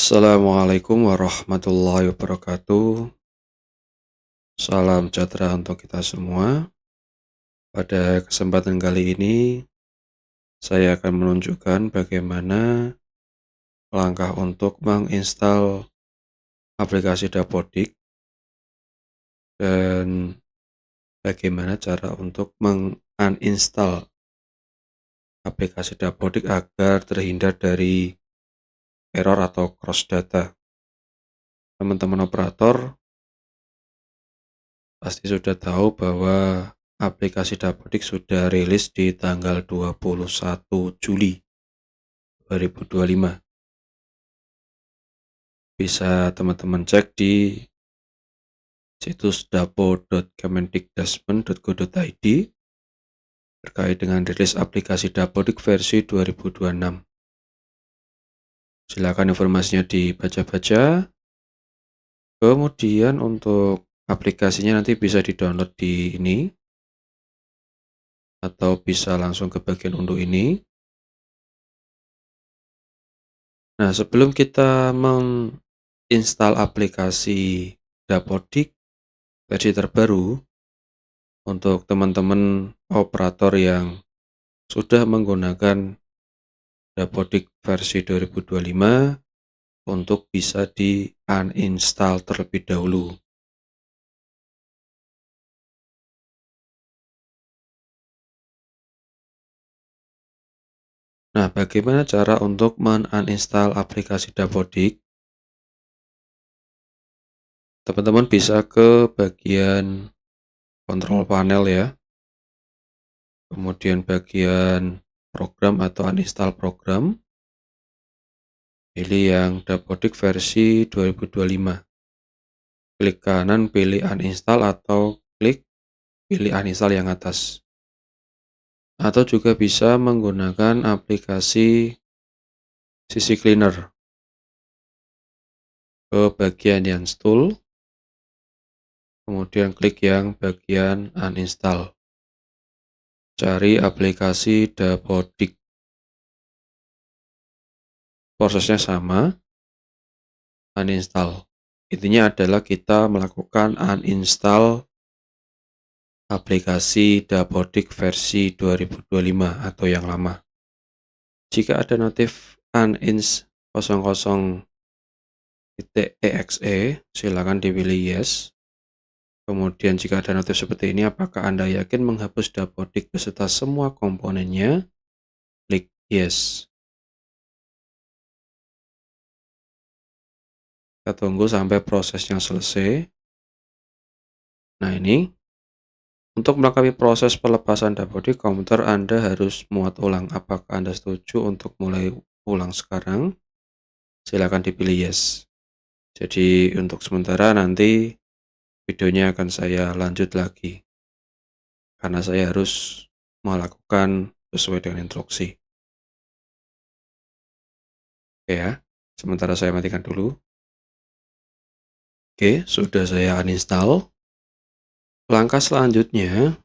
Assalamualaikum warahmatullahi wabarakatuh. Salam sejahtera untuk kita semua. Pada kesempatan kali ini, saya akan menunjukkan bagaimana langkah untuk menginstal aplikasi Dapodik dan bagaimana cara untuk menguninstall aplikasi Dapodik agar terhindar dari error atau cross data. Teman-teman operator pasti sudah tahu bahwa aplikasi Dapodik sudah rilis di tanggal 21 Juli 2025. Bisa teman-teman cek di situs dapo.kemendikdasmen.go.id terkait dengan rilis aplikasi Dapodik versi 2026. Silakan informasinya dibaca-baca. Kemudian untuk aplikasinya nanti bisa di-download di ini atau bisa langsung ke bagian unduh ini. Nah, sebelum kita menginstal aplikasi Dapodik versi terbaru, untuk teman-teman operator yang sudah menggunakan Dapodik versi 2025 untuk bisa di-uninstall terlebih dahulu. Nah, bagaimana cara untuk men-uninstall aplikasi Dapodik? Teman-teman bisa ke bagian kontrol panel ya, kemudian bagian program atau uninstall program, pilih yang Dapodik versi 2025. Klik kanan pilih uninstall atau klik pilih uninstall yang atas. Atau juga bisa menggunakan aplikasi CC Cleaner. Ke bagian yang install, kemudian klik yang bagian uninstall. Cari aplikasi Dapodik. Prosesnya sama, uninstall. Intinya adalah kita melakukan uninstall aplikasi Dapodik versi 2025 atau yang lama. Jika ada notif uninstall 00.exe, silakan dipilih yes. Kemudian jika ada notif seperti ini, apakah Anda yakin menghapus Dapodik beserta semua komponennya? Klik yes. Kita tunggu sampai prosesnya selesai. Nah, ini untuk melengkapi proses pelepasan Dapodik komputer Anda harus muat ulang. Apakah Anda setuju untuk mulai ulang sekarang? Silakan dipilih yes. Jadi untuk sementara nanti videonya akan saya lanjut lagi karena saya harus melakukan sesuai dengan instruksi. Oke ya, sementara saya matikan dulu. Oke, sudah saya uninstall. Langkah selanjutnya,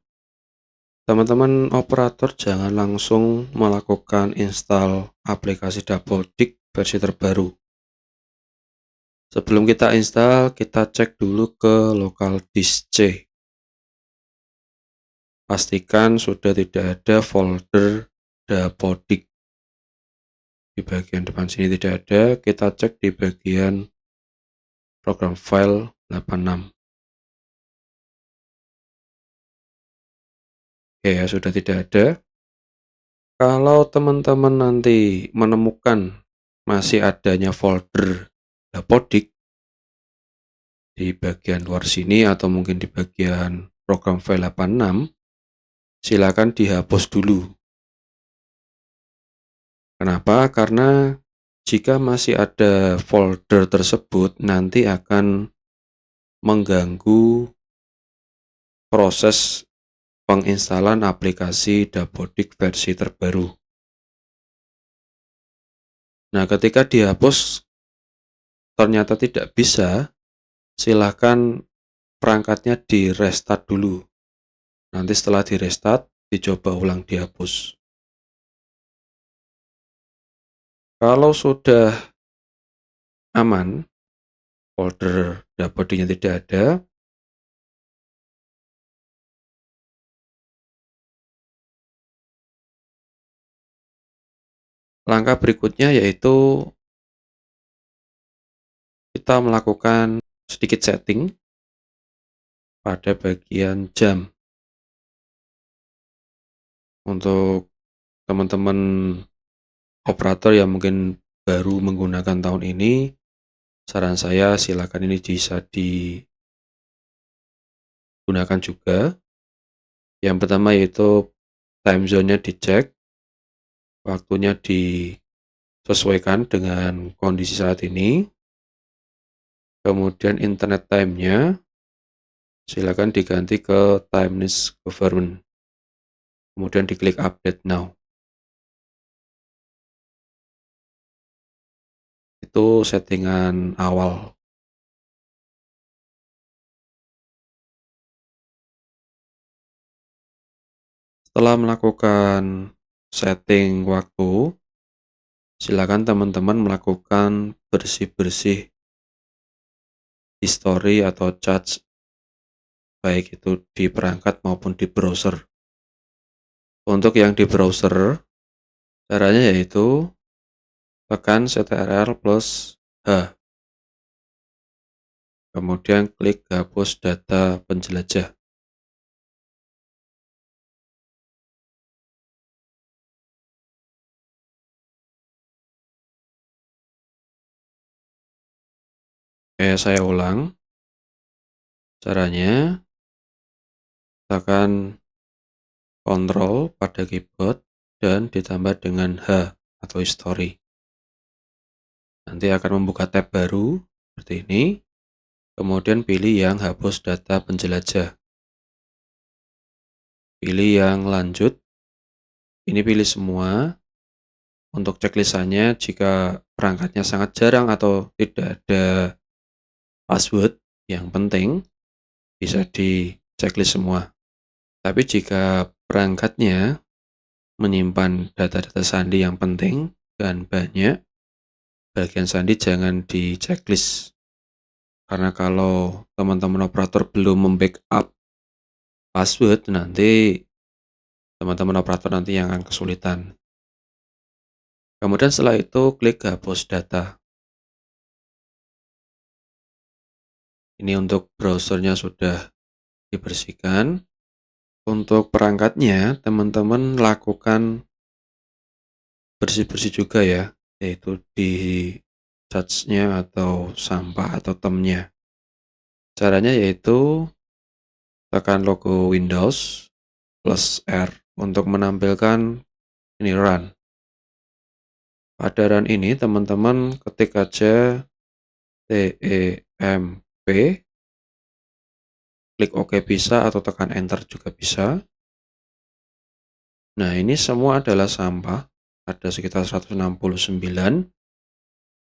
teman-teman operator jangan langsung melakukan install aplikasi Dapodik versi terbaru. Sebelum kita install, kita cek dulu ke local disk C. Pastikan sudah tidak ada folder Dapodik. Di bagian depan sini tidak ada, kita cek di bagian program file 86. Oke ya, sudah tidak ada. Kalau teman-teman nanti menemukan masih adanya folder Dapodik di bagian luar sini atau mungkin di bagian program file 86, silakan dihapus dulu. Kenapa? Karena jika masih ada folder tersebut, nanti akan mengganggu proses penginstalan aplikasi Dapodik versi terbaru. Nah, ketika dihapus ternyata tidak bisa, silakan perangkatnya di restart dulu. Nanti setelah di restart, dicoba ulang dihapus. Kalau sudah aman, folder dapodinya tidak ada, langkah berikutnya yaitu kita melakukan sedikit setting pada bagian jam. Untuk teman-teman operator yang mungkin baru menggunakan tahun ini, saran saya silakan ini bisa digunakan juga. Yang pertama yaitu time zone-nya dicek, waktunya disesuaikan dengan kondisi saat ini. Kemudian internet time-nya silakan diganti ke Timeless Government. Kemudian diklik update now. Itu settingan awal. Setelah melakukan setting waktu, silakan teman-teman melakukan bersih-bersih history atau charts, baik itu di perangkat maupun di browser. Untuk yang di browser, caranya yaitu tekan Ctrl plus H, kemudian klik hapus data penjelajah. Saya ulang. Caranya, tekan Ctrl pada keyboard dan ditambah dengan H atau history. Nanti akan membuka tab baru seperti ini. Kemudian pilih yang hapus data penjelajah. Pilih yang lanjut. Ini pilih semua. Untuk checklistannya, jika perangkatnya sangat jarang atau tidak ada password yang penting, bisa di checklist semua. Tapi jika perangkatnya menyimpan data-data sandi yang penting dan banyak, bagian sandi jangan di checklist. Karena kalau teman-teman operator belum membackup password, nanti teman-teman operator nanti yang akan kesulitan. Kemudian setelah itu klik hapus data. Ini untuk browsernya sudah dibersihkan. Untuk perangkatnya, teman-teman lakukan bersih-bersih juga ya, yaitu di charge-nya atau sampah atau temnya. Caranya yaitu tekan logo Windows plus R untuk menampilkan ini run. Pada run ini teman-teman ketik aja TEMP, klik OK bisa atau tekan enter juga bisa. Nah, ini semua adalah sampah, ada sekitar 169.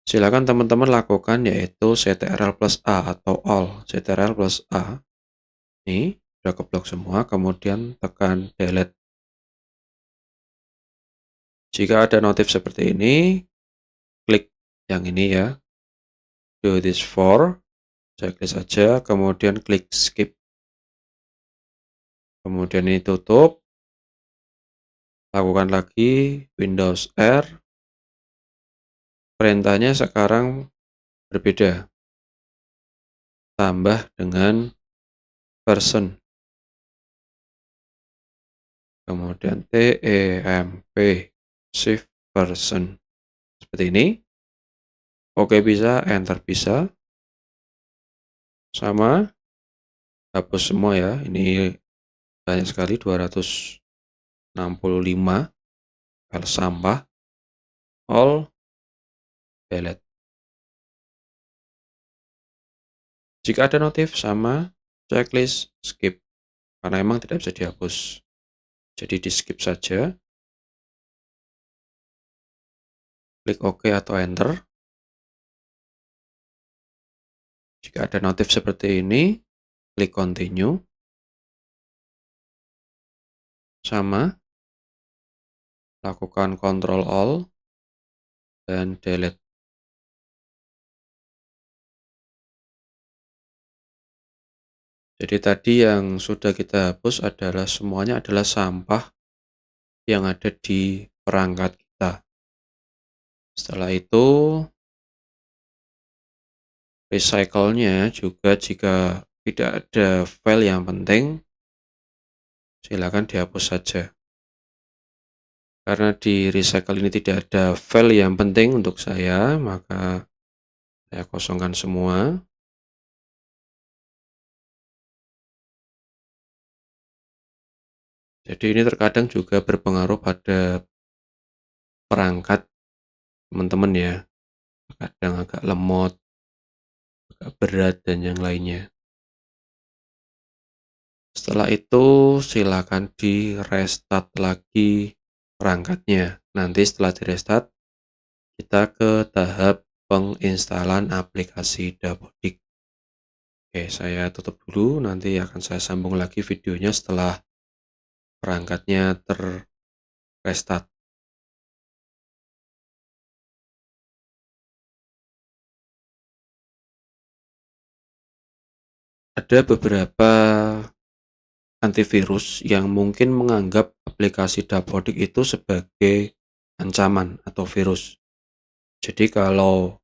Silakan teman-teman lakukan yaitu Ctrl plus A atau all. Ctrl plus A. Ini sudah keblok semua, kemudian tekan delete. Jika ada notif seperti ini, klik yang ini ya. Do this for, checklist saja, kemudian klik skip. Kemudian ini tutup. Lakukan lagi Windows R. Perintahnya sekarang berbeda. Tambah dengan version. Kemudian TEMP shift version. Seperti ini. Oke bisa, enter bisa. Sama. Hapus semua ya. Ini banyak sekali 265 file sampah. All delete. Jika ada notif sama checklist skip karena memang tidak bisa dihapus. Jadi di skip saja. Klik OK atau enter. Jika ada notif seperti ini, klik continue. Sama. Lakukan Ctrl Alt dan delete. Jadi tadi yang sudah kita hapus adalah semuanya adalah sampah yang ada di perangkat kita. Setelah itu, recycle-nya juga jika tidak ada file yang penting, silakan dihapus saja. Karena di recycle ini tidak ada file yang penting untuk saya, maka saya kosongkan semua. Jadi ini terkadang juga berpengaruh pada perangkat teman-teman ya. Kadang agak lemot, agak berat, dan yang lainnya. Setelah itu silakan di restart lagi perangkatnya. Nanti setelah di restart, kita ke tahap penginstalan aplikasi Dapodik. Oke, saya tutup dulu, nanti akan saya sambung lagi videonya setelah perangkatnya terrestart. Ada beberapa antivirus yang mungkin menganggap aplikasi Dapodik itu sebagai ancaman atau virus. Jadi kalau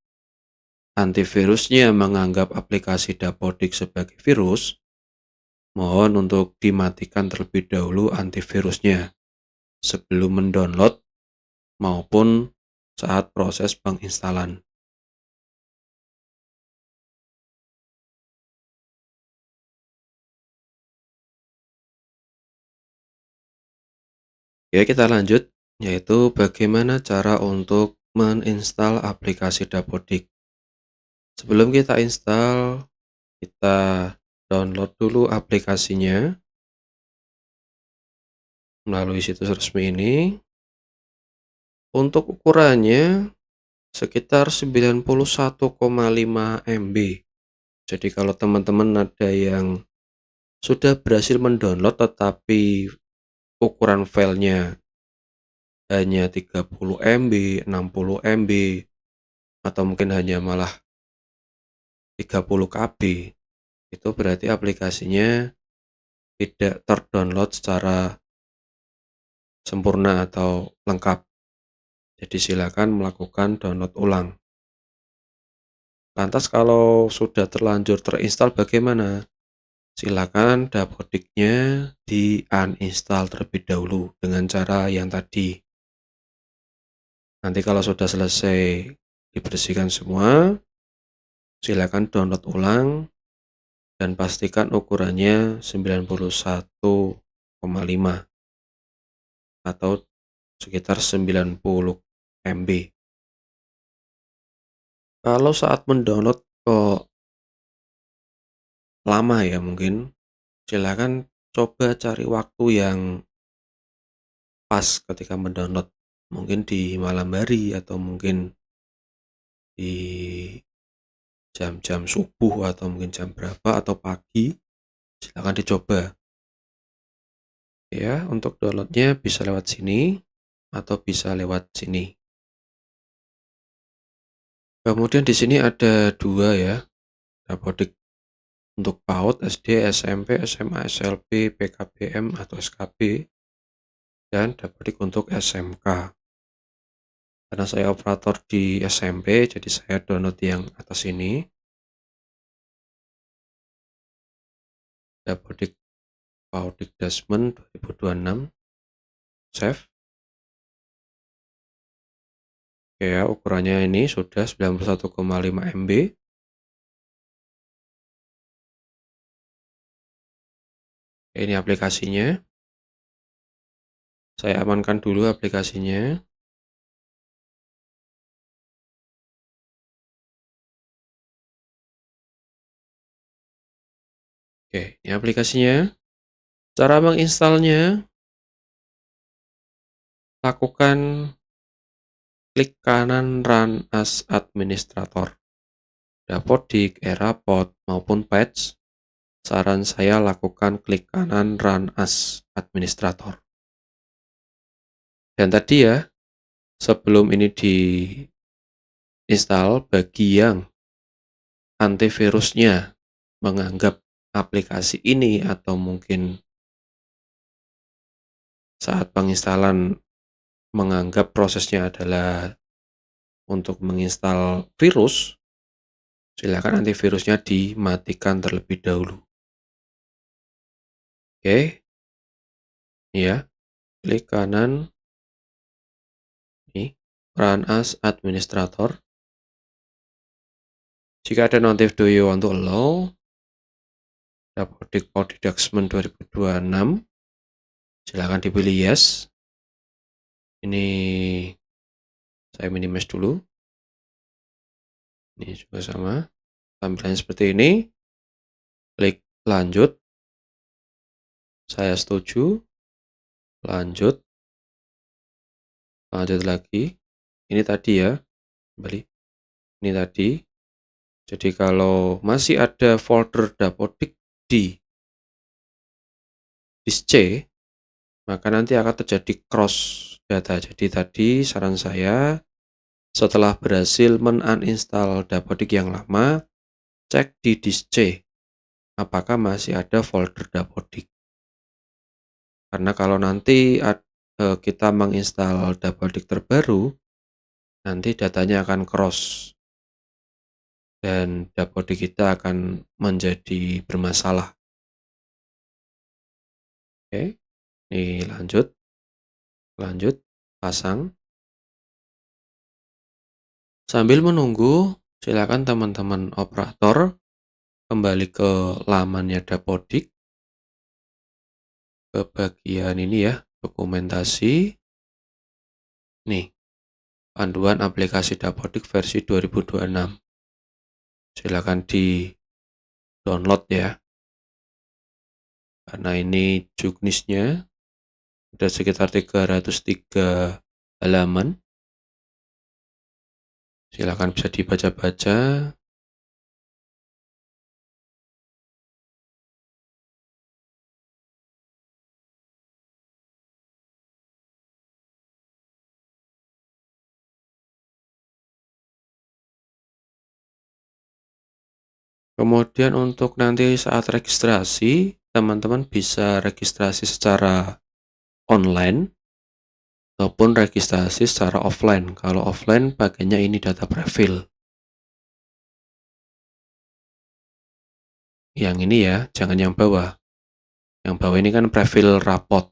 antivirusnya menganggap aplikasi Dapodik sebagai virus, mohon untuk dimatikan terlebih dahulu antivirusnya sebelum mendownload maupun saat proses penginstalan. Ya, kita lanjut, yaitu bagaimana cara untuk menginstal aplikasi Dapodik. Sebelum kita install, kita download dulu aplikasinya melalui situs resmi ini. Untuk ukurannya sekitar 91,5 MB. Jadi kalau teman-teman ada yang sudah berhasil mendownload tetapi ukuran filenya hanya 30 MB, 60 MB, atau mungkin hanya malah 30 KB, itu berarti aplikasinya tidak terdownload secara sempurna atau lengkap. Jadi silakan melakukan download ulang. Lantas kalau sudah terlanjur terinstall bagaimana? Silakan Dapodiknya di uninstall terlebih dahulu dengan cara yang tadi. Nanti kalau sudah selesai dibersihkan semua, silakan download ulang dan pastikan ukurannya 91,5 atau sekitar 90 MB. Kalau saat mendownload kok lama ya mungkin, silakan coba cari waktu yang pas ketika mendownload. Mungkin di malam hari atau mungkin di jam-jam subuh atau mungkin jam berapa atau pagi, silakan dicoba. Ya, untuk downloadnya bisa lewat sini atau bisa lewat sini. Kemudian di sini ada dua ya, Dapodik untuk PAUD, SD, SMP, SMA, SLB, PKBM atau SKB, dan Dapodik untuk SMK. Karena saya operator di SMP, jadi saya download yang atas ini. Dapodik PAUD Dasmen 2026. Save. Oke ya, ukurannya ini sudah 91,5 MB. Ini aplikasinya. Saya amankan dulu aplikasinya. Oke, ini aplikasinya. Cara menginstalnya, lakukan klik kanan Run as Administrator. Dapodik, Erapod, maupun Patch, saran saya lakukan klik kanan Run as Administrator. Dan tadi ya, sebelum ini diinstal, bagi yang antivirusnya menganggap aplikasi ini atau mungkin saat penginstalan menganggap prosesnya adalah untuk menginstal virus, silakan antivirusnya dimatikan terlebih dahulu. Oke, ya, klik kanan, nih, Run as Administrator. Jika ada notif Do you want to allow Dapodik Audidaxment 2026, silakan dipilih yes. Ini saya minimize dulu. Ini juga sama. Tampilannya seperti ini. Klik lanjut. Saya setuju. Lanjut. Lanjut lagi. Ini tadi ya. Kembali. Ini tadi. Jadi kalau masih ada folder Dapodik di disk C, maka nanti akan terjadi cross data. Jadi tadi saran saya, setelah berhasil men-uninstall Dapodik yang lama, cek di disk C apakah masih ada folder Dapodik. Karena kalau nanti kita menginstal Dapodik terbaru, nanti datanya akan cross dan Dapodik kita akan menjadi bermasalah. Oke, ini lanjut, pasang. Sambil menunggu, silakan teman-teman operator kembali ke lamannya Dapodik, ke bagian ini ya, dokumentasi. Nih, panduan aplikasi Dapodik versi 2026. Silakan di-download ya. Karena ini juknisnya ada sekitar 303 halaman. Silakan bisa dibaca-baca. Kemudian untuk nanti saat registrasi, teman-teman bisa registrasi secara online ataupun registrasi secara offline. Kalau offline pakainya ini data prefill. Yang ini ya, jangan yang bawah. Yang bawah ini kan prefill rapot.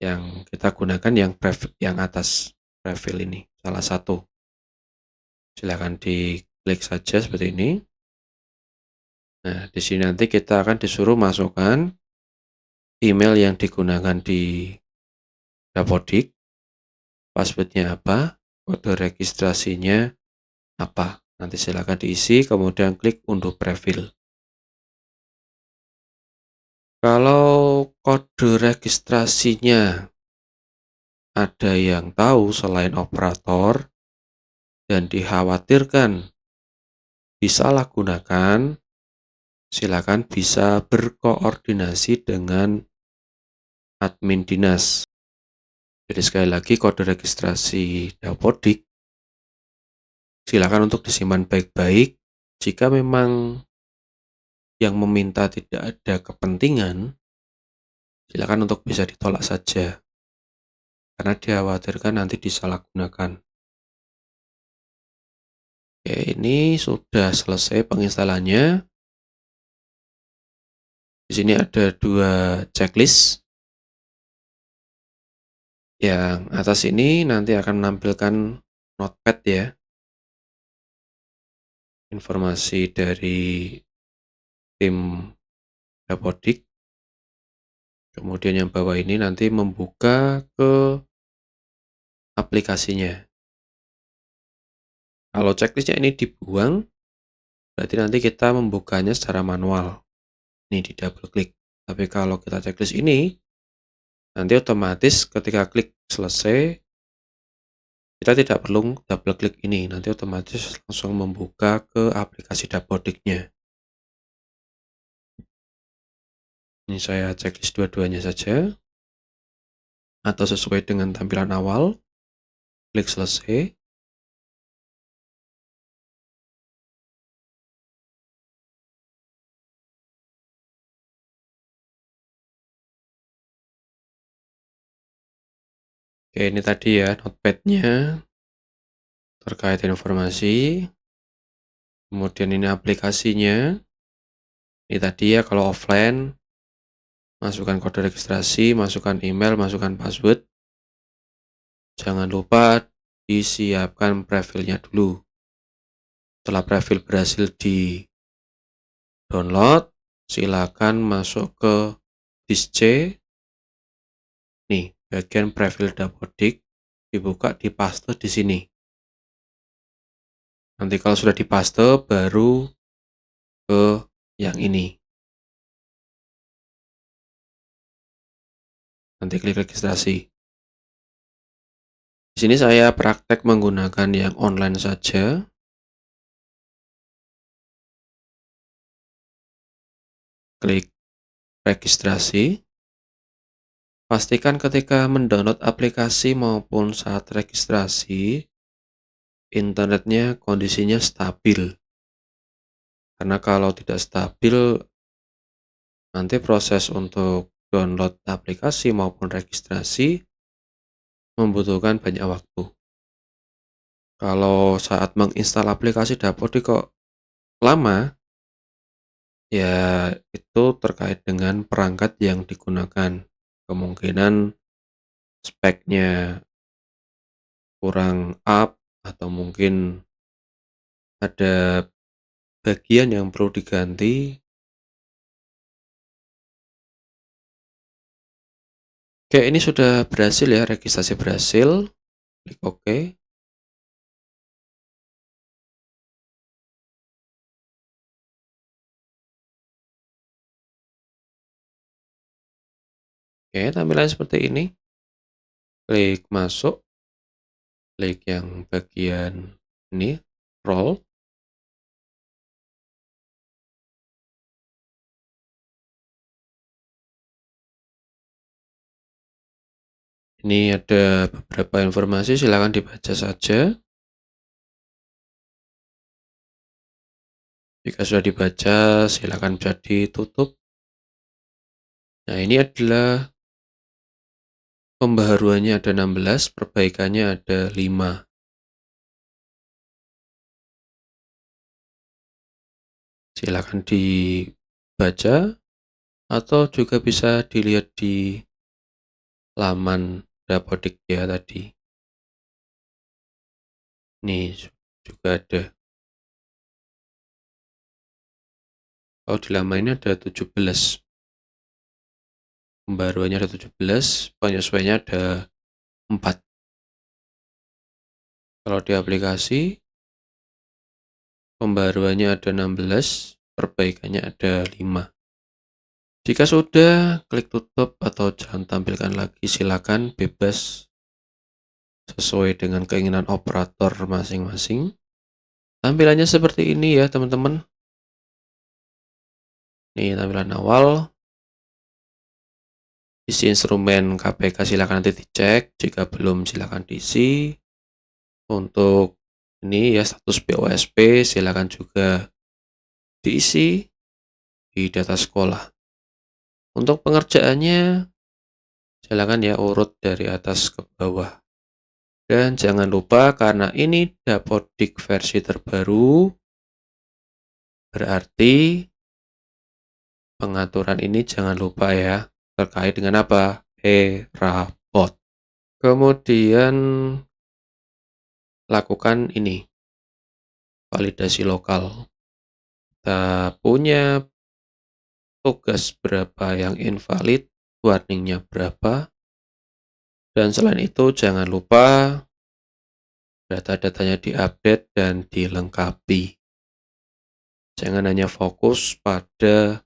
Yang kita gunakan yang atas prefill ini, salah satu. Silakan diklik saja seperti ini. Nah, di sini nanti kita akan disuruh masukkan email yang digunakan di Dapodik, passwordnya apa, kode registrasinya apa. Nanti silakan diisi, kemudian klik unduh prefill. Kalau kode registrasinya ada yang tahu selain operator dan dikhawatirkan disalahgunakan, silakan bisa berkoordinasi dengan admin dinas. Jadi sekali lagi kode registrasi Dapodik silakan untuk disimpan baik-baik. Jika memang yang meminta tidak ada kepentingan, silakan untuk bisa ditolak saja. Karena dikhawatirkan nanti disalahgunakan. Oke, ini sudah selesai penginstalannya. Di sini ada 2 checklist. Yang atas ini nanti akan menampilkan notepad ya. Informasi dari tim Dapodik. Kemudian yang bawah ini nanti membuka ke aplikasinya. Kalau checklistnya ini dibuang, berarti nanti kita membukanya secara manual. Ini di double klik. Tapi kalau kita checklist ini, nanti otomatis ketika klik selesai, kita tidak perlu double klik ini. Nanti otomatis langsung membuka ke aplikasi Dapodiknya. Ini saya checklist dua-duanya saja. Atau sesuai dengan tampilan awal. Klik selesai. Oke, ini tadi ya notepad-nya terkait informasi. Kemudian ini aplikasinya. Ini tadi ya kalau offline, masukkan kode registrasi, masukkan email, masukkan password. Jangan lupa disiapkan profilnya dulu. Setelah profil berhasil di-download, silakan masuk ke disk C. Nih, bagian profil Dapodik dibuka, dipaste di sini. Nanti kalau sudah dipaste, baru ke yang ini. Nanti klik registrasi. Di sini saya praktek menggunakan yang online saja. Klik registrasi. Pastikan ketika mendownload aplikasi maupun saat registrasi, internetnya kondisinya stabil. Karena kalau tidak stabil, nanti proses untuk download aplikasi maupun registrasi membutuhkan banyak waktu. Kalau saat menginstal aplikasi Dapodik kok lama, ya itu terkait dengan perangkat yang digunakan. Kemungkinan speknya kurang up atau mungkin ada bagian yang perlu diganti. Oke, ini sudah berhasil ya, registrasi berhasil. Klik OK. Oke, tampilan seperti ini. Klik masuk, klik yang bagian ini, roll. Ini ada beberapa informasi, silakan dibaca saja. Jika sudah dibaca, silakan bisa ditutup. Nah, ini adalah pembaharuannya ada 16, perbaikannya ada 5. Silakan dibaca atau juga bisa dilihat di laman Dapodik ya tadi. Nih juga ada. Kalau di laman ini ada 17. Pembaruannya ada 17, penyesuaiannya ada 4. Kalau di aplikasi, pembaruannya ada 16, perbaikannya ada 5. Jika sudah, klik tutup atau jangan tampilkan lagi, silakan bebas sesuai dengan keinginan operator masing-masing. Tampilannya seperti ini ya teman-teman. Ini tampilan awal. Isi instrumen KPK silakan nanti dicek, jika belum silakan diisi. Untuk ini ya status BOSP silakan juga diisi di data sekolah. Untuk pengerjaannya silakan ya urut dari atas ke bawah. Dan jangan lupa karena ini Dapodik versi terbaru, berarti pengaturan ini jangan lupa ya, terkait dengan apa? Rapot. Kemudian lakukan ini, validasi lokal. Kita punya tugas berapa yang invalid, warningnya berapa. Dan selain itu jangan lupa data-datanya diupdate dan dilengkapi. Jangan hanya fokus pada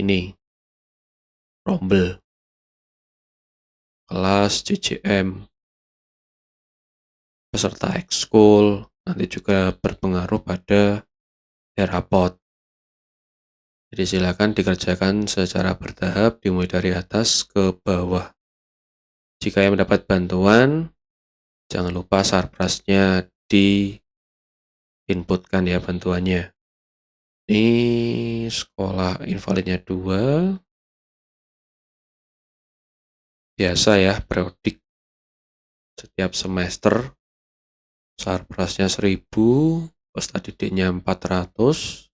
ini, rombel, kelas, CCM, peserta ekskul, nanti juga berpengaruh pada rapot. Jadi silakan dikerjakan secara bertahap, dimulai dari atas ke bawah. Jika yang mendapat bantuan, jangan lupa sarprasnya di-inputkan ya bantuannya. Ini sekolah invalidnya 2. Biasa ya, periodik setiap semester. Sarprasnya 1000, peserta didiknya 400.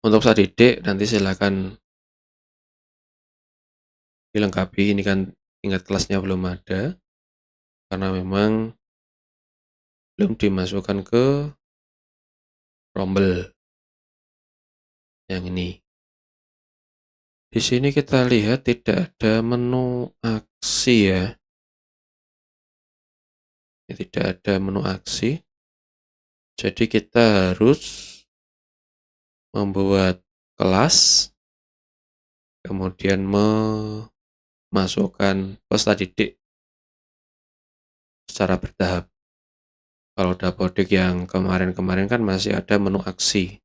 Untuk peserta didik nanti silakan dilengkapi, ini kan tingkat kelasnya belum ada, karena memang belum dimasukkan ke rombel yang ini. Di sini kita lihat tidak ada menu aksi ya. Ini tidak ada menu aksi. Jadi kita harus membuat kelas, kemudian memasukkan peserta didik secara bertahap. Kalau Dapodik yang kemarin-kemarin kan masih ada menu aksi.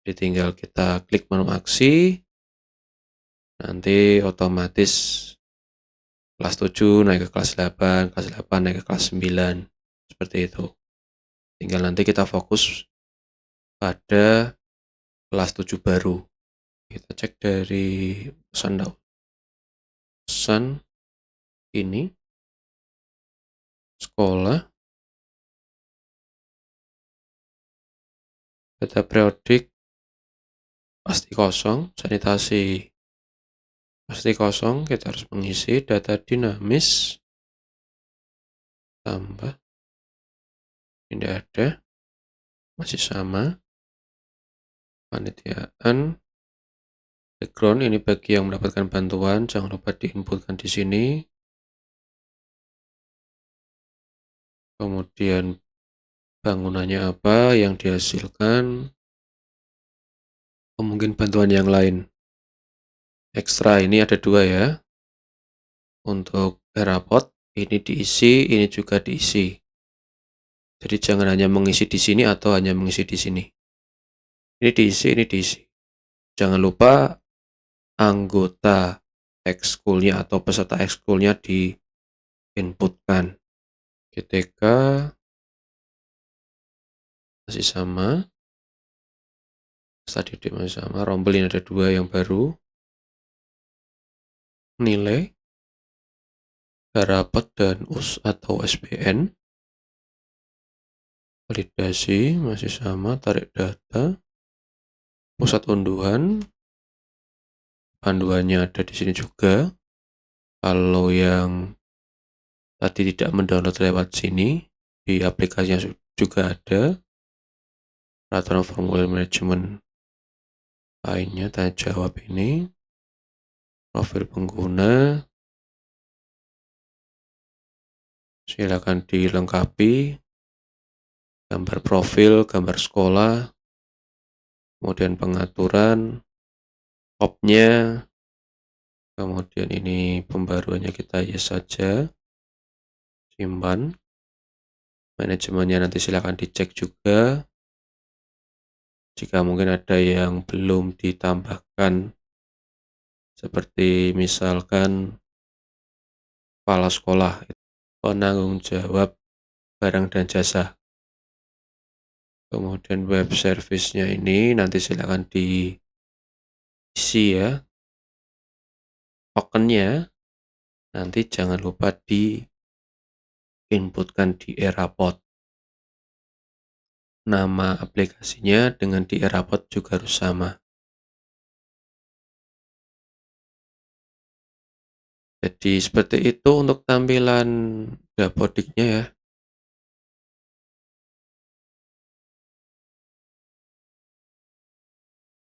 Jadi tinggal kita klik menu aksi, nanti otomatis kelas 7 naik ke kelas 8, kelas 8 naik ke kelas 9. Seperti itu. Tinggal nanti kita fokus pada kelas 7 baru. Kita cek dari pesan ini, sekolah, data periodik pasti kosong, sanitasi pasti kosong, kita harus mengisi data dinamis, tambah, tidak ada, masih sama, panitiaan, background ini bagi yang mendapatkan bantuan, jangan lupa diinputkan di sini. Kemudian bangunannya apa yang dihasilkan, mungkin bantuan yang lain. Ekstra ini ada 2 ya. Untuk rapot ini diisi, ini juga diisi. Jadi jangan hanya mengisi di sini atau hanya mengisi di sini. Ini diisi, ini diisi. Jangan lupa anggota ekskulnya atau peserta ekskulnya diinputkan. GTK masih sama. Peserta didik masih sama. Rombel ini ada 2 yang baru. Nilai, rapot dan US atau SBN. Validasi masih sama, tarik data, pusat unduhan, panduannya ada di sini juga. Kalau yang tadi tidak mendownload lewat sini, di aplikasinya juga ada. Peraturan formulir manajemen lainnya, tanya jawab ini, profil pengguna, silakan dilengkapi, gambar profil, gambar sekolah, kemudian pengaturan, opnya, kemudian ini pembaruannya kita yes saja, simpan, manajemennya nanti silakan dicek juga, jika mungkin ada yang belum ditambahkan, seperti misalkan kepala sekolah, penanggung jawab barang dan jasa. Kemudian web service-nya ini nanti silakan diisi ya. Tokennya nanti jangan lupa diinputkan di e-rapot. Nama aplikasinya dengan di e-rapot juga harus sama. Jadi seperti itu untuk tampilan Dapodiknya ya.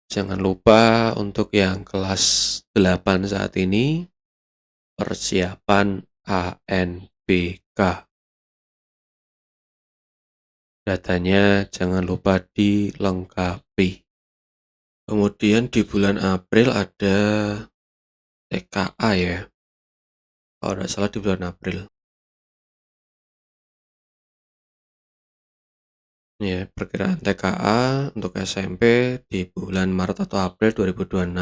Jangan lupa untuk yang kelas 8 saat ini, persiapan ANBK. Datanya jangan lupa dilengkapi. Kemudian di bulan April ada TKA ya. Kalau tidak salah di bulan April. Ya, perkiraan TKA untuk SMP di bulan Maret atau April 2026.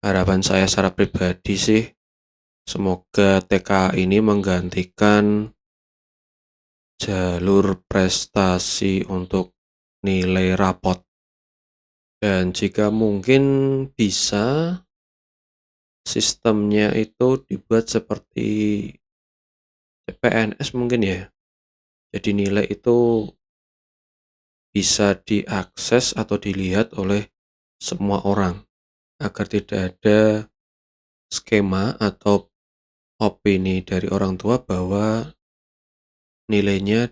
Harapan saya secara pribadi sih, semoga TKA ini menggantikan jalur prestasi untuk nilai rapot. Dan jika mungkin bisa, sistemnya itu dibuat seperti PNS mungkin ya. Jadi nilai itu bisa diakses atau dilihat oleh semua orang agar tidak ada skema atau opini dari orang tua bahwa nilainya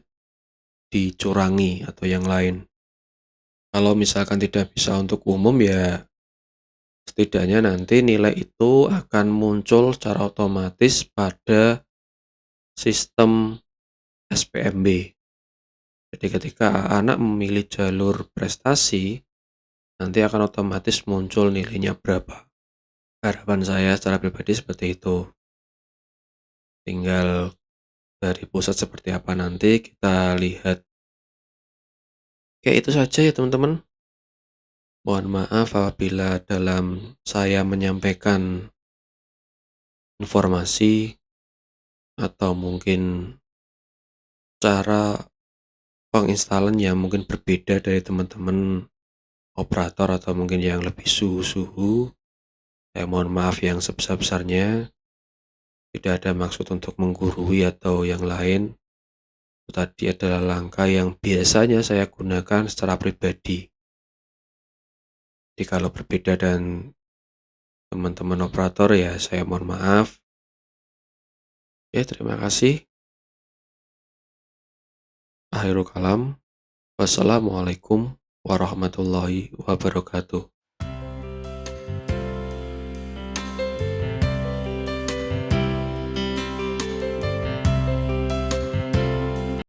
dicurangi atau yang lain. Kalau misalkan tidak bisa untuk umum ya setidaknya nanti nilai itu akan muncul secara otomatis pada sistem SPMB. Jadi ketika anak memilih jalur prestasi, nanti akan otomatis muncul nilainya berapa. Harapan saya secara pribadi seperti itu. Tinggal dari pusat seperti apa nanti kita lihat. Kayak itu saja ya teman-teman. Mohon maaf apabila dalam saya menyampaikan informasi atau mungkin cara penginstalan yang mungkin berbeda dari teman-teman operator atau mungkin yang lebih suhu-suhu. Saya mohon maaf yang sebesar-besarnya. Tidak ada maksud untuk menggurui atau yang lain. Itu tadi adalah langkah yang biasanya saya gunakan secara pribadi. Jadi kalau berbeda dan teman-teman operator ya saya mohon maaf. Ya terima kasih. Akhirul kalam. Wassalamualaikum warahmatullahi wabarakatuh.